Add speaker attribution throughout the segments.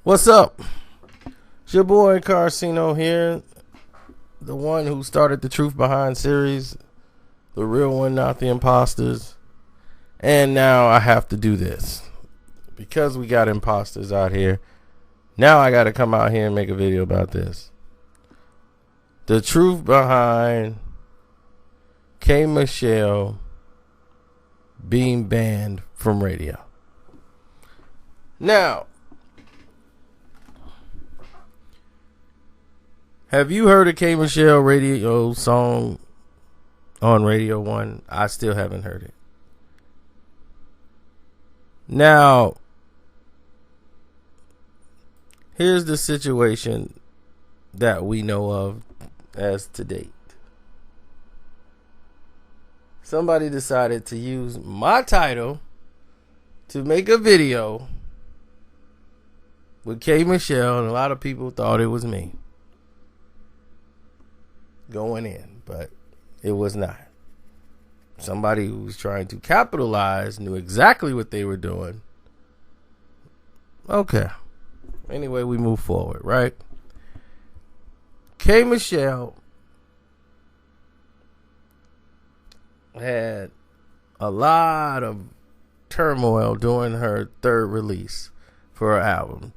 Speaker 1: What's up? It's your boy Carcino here, the one who started the Truth Behind series, the real one, not the imposters. And now I have to do this because we got imposters out here. Now I got to come out here and make a video about this. The truth behind K. Michelle being banned from radio. Now, have you heard a K. Michelle radio song on Radio 1? I still haven't heard it. Now, here's the situation that we know of as to date. Somebody decided to use my title to make a video with K. Michelle, and a lot of people thought it was me going in, but it was not. Somebody who was trying to capitalize knew exactly what they were doing. Okay. Anyway, we move forward, right? K. Michelle had a lot of turmoil during her third release for her album.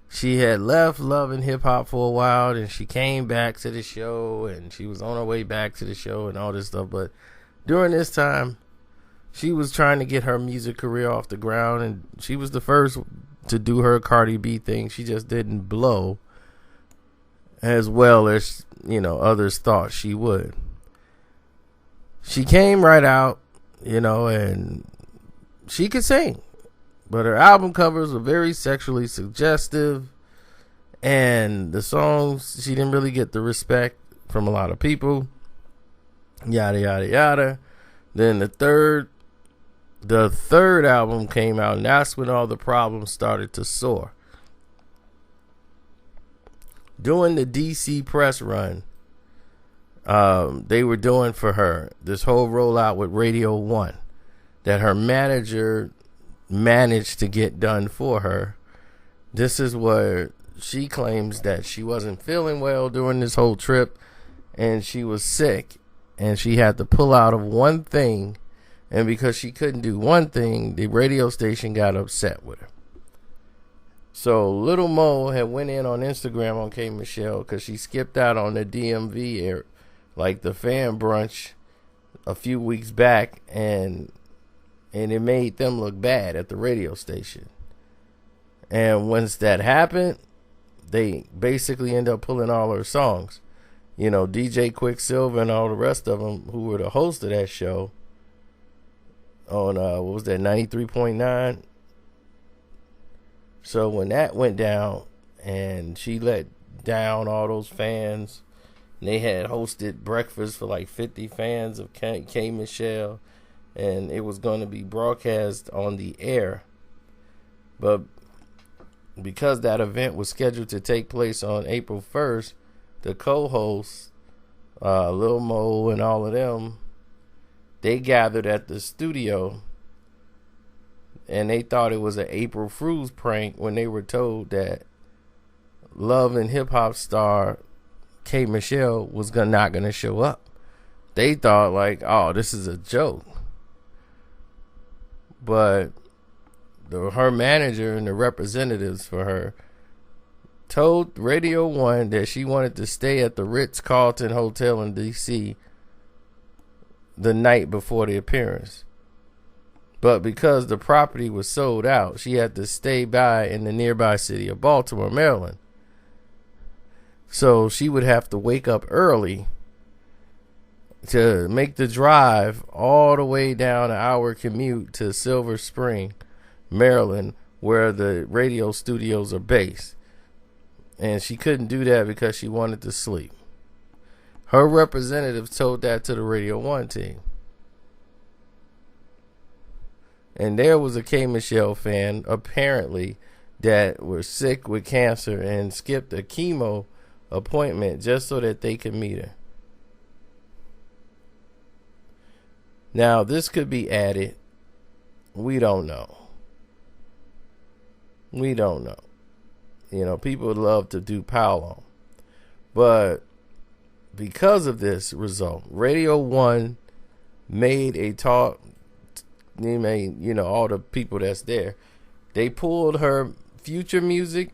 Speaker 1: She had left Love and Hip Hop for a while, and she came back to the show, and she was on her way back to the show and all this stuff. But during this time, she was trying to get her music career off the ground, and she was the first to do her Cardi B thing. She just didn't blow as well as, others thought she would. She came right out, and she could sing. But her album covers were very sexually suggestive, and the songs, she didn't really get the respect from a lot of people. Yada, yada, yada. Then the third album came out, and that's when all the problems started to soar. During the DC press run, they were doing for her this whole rollout with Radio 1 that her manager managed to get done for her. This is where she claims that she wasn't feeling well during this whole trip, and she was sick, and she had to pull out of one thing, and because she couldn't do one thing, the radio station got upset with her. So Little Mo had went in on Instagram on K. Michelle because she skipped out on the DMV like the fan brunch a few weeks back, and it made them look bad at the radio station. And once that happened, they basically end up pulling all her songs. DJ Quicksilver and all the rest of them who were the host of that show on, 93.9? So when that went down and she let down all those fans, and they had hosted breakfast for like 50 fans of K. Michelle, and it was going to be broadcast on the air. But because that event was scheduled to take place on April 1st, the co-hosts, Lil Mo and all of them, they gathered at the studio, and they thought it was an April Fool's prank when they were told that Love and Hip Hop star K. Michelle was not going to show up. They thought like, oh, this is a joke. But her manager and the representatives for her told Radio 1 that she wanted to stay at the Ritz-Carlton Hotel in D.C. the night before the appearance. But because the property was sold out, she had to stay by in the nearby city of Baltimore, Maryland. So she would have to wake up early to make the drive all the way down an hour commute to Silver Spring, Maryland, where the radio studios are based. And she couldn't do that because she wanted to sleep. Her representative told that to the Radio 1 team. And there was a K. Michelle fan, apparently, that was sick with cancer and skipped a chemo appointment just so that they could meet her. Now, this could be added. We don't know. You know, people would love to do Paolo. But because of this result, Radio 1 made a talk. They made, you know, all the people that's there. They pulled her future music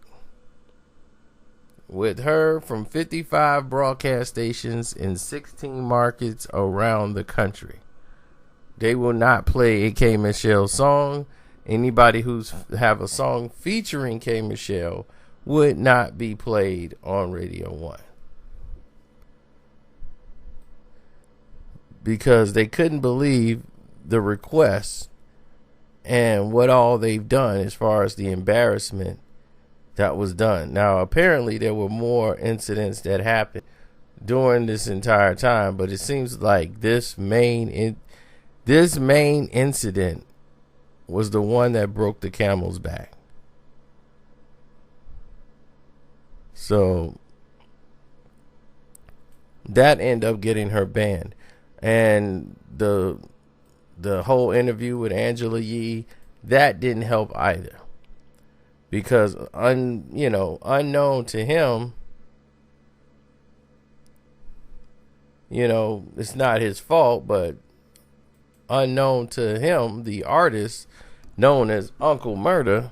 Speaker 1: with her from 55 broadcast stations in 16 markets around the country. They will not play a K. Michelle song. Anybody who's have a song featuring K. Michelle would not be played on Radio 1. Because they couldn't believe the request and what all they've done as far as the embarrassment that was done. Now, apparently there were more incidents that happened during this entire time, but it seems like this main incident was the one that broke the camel's back. So that ended up getting her banned. And the whole interview with Angela Yee, that didn't help either. Because unknown to him, you know, it's not his fault, but unknown to him, the artist known as Uncle Murda,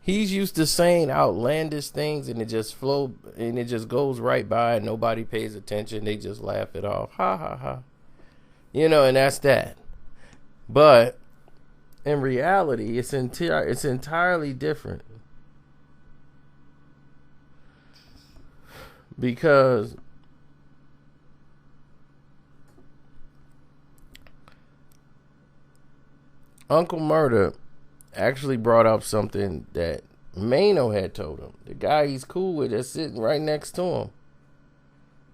Speaker 1: he's used to saying outlandish things and it just goes right by and nobody pays attention. They just laugh it off. Ha ha ha. You know, and that's that. But in reality, it's entirely different. Because Uncle Murda actually brought up something that Mano had told him. The guy he's cool with is sitting right next to him.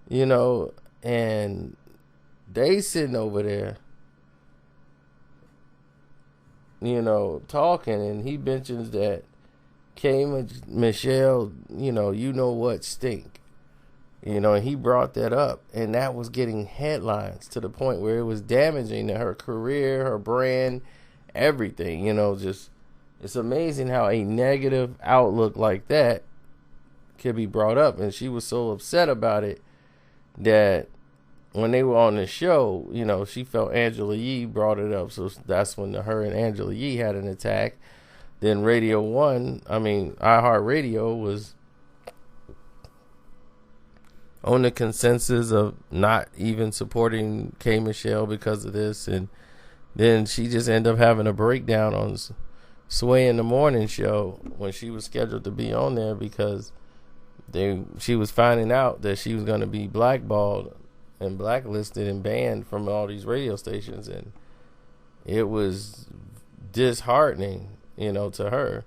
Speaker 1: You know, and they sitting over there, you know, talking, and he mentions that K. Michelle, you know what, stink. You know, and he brought that up, and that was getting headlines to the point where it was damaging to her career, her brand, everything. You know, just, it's amazing how a negative outlook like that could be brought up. And she was so upset about it that when they were on the show, you know, she felt Angela Yee brought it up. So that's when her and Angela Yee had an attack. Then iHeartRadio was on the consensus of not even supporting K. Michelle because of this. And then she just ended up having a breakdown on Sway in the Morning show when she was scheduled to be on there because she was finding out that she was going to be blackballed and blacklisted and banned from all these radio stations. And it was disheartening, you know, to her.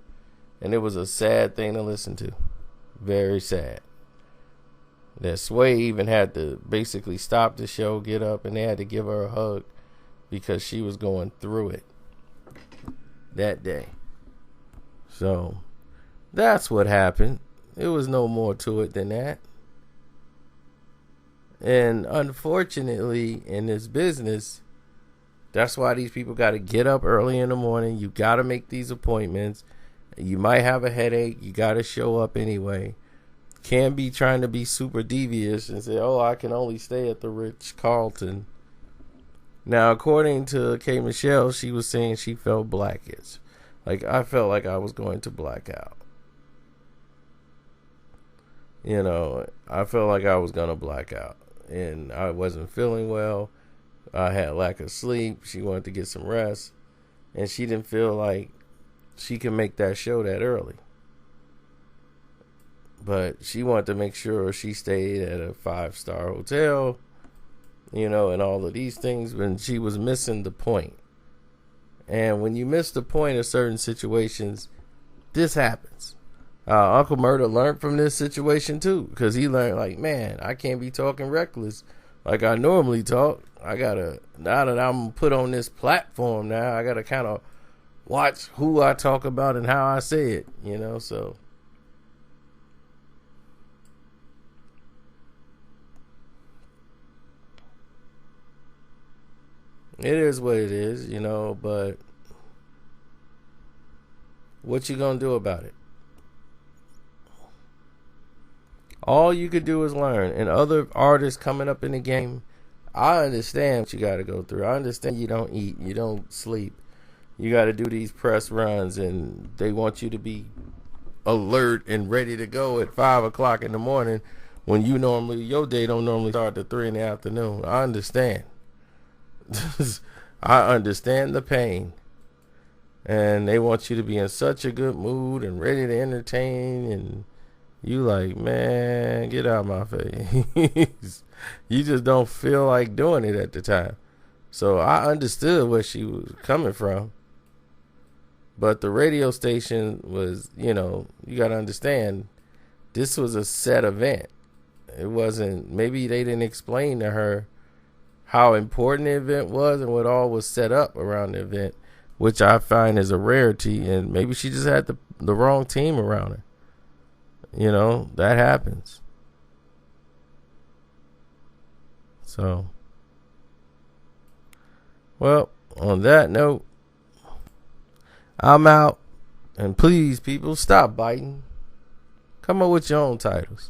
Speaker 1: And it was a sad thing to listen to. Very sad. That Sway even had to basically stop the show, get up, and they had to give her a hug because she was going through it that day. So that's what happened. It was no more to it than that. And unfortunately, in this business, that's why these people got to get up early in the morning. You got to make these appointments. You might have a headache. You got to show up anyway. Can't be trying to be super devious and say, oh, I can only stay at the Ritz-Carlton. Now, according to K. Michelle, she was saying she felt blackish. Like, I felt like I was going to black out. You know, I felt like I was going to black out. And I wasn't feeling well. I had lack of sleep. She wanted to get some rest. And she didn't feel like she could make that show that early. But she wanted to make sure she stayed at a 5-star hotel, you know, and all of these things when she was missing the point. And when you miss the point of certain situations, this happens. Uncle Murda learned from this situation too, because he learned, like, man, I can't be talking reckless like I normally talk. I gotta, now that I'm put on this platform now, I gotta kind of watch who I talk about and how I say it, you know. So it is what it is, you know, but what you gonna do about it? All you could do is learn. And other artists coming up in the game, I understand what you got to go through. I understand you don't eat, you don't sleep. You got to do these press runs, and they want you to be alert and ready to go at 5 o'clock in the morning when your day don't normally start at 3 in the afternoon. I understand. I understand the pain. And they want you to be in such a good mood and ready to entertain, and you like, man, get out of my face. You just don't feel like doing it at the time. So I understood where she was coming from. But the radio station was, you got to understand, this was a set event. It wasn't, maybe they didn't explain to her how important the event was and what all was set up around the event, which I find is a rarity. And maybe she just had the wrong team around her. That happens. So, well, on that note, I'm out. And please, people, stop biting. Come up with your own titles.